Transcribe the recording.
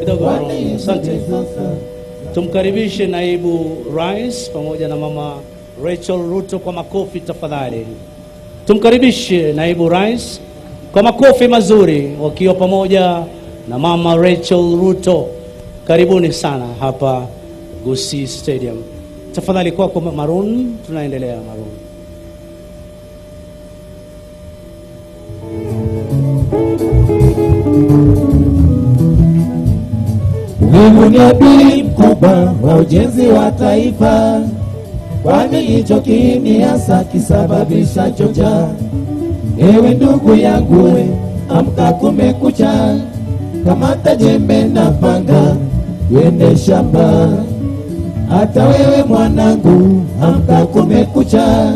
kidogo. Asante. Tumkaribishe naibu rais pamoja na mama Rachel Ruto kwa makofi tafadhali. Tumkaribishe naibu rais kwa makofi mazuri wakiwa pamoja na mama Rachel Ruto. Karibuni sana hapa Gusii Stadium. Tafadhali kwako Maroon, tunaendelea Maroon. Mungu ni adui mkubwa wa ujenzi wa taifa, kwani hicho kiini hasa kisababisha njaa. Ewe ndugu yangu we, amka kumekucha, kamata jembe na panga, twende shamba. Hata wewe mwanangu, amka kumekucha,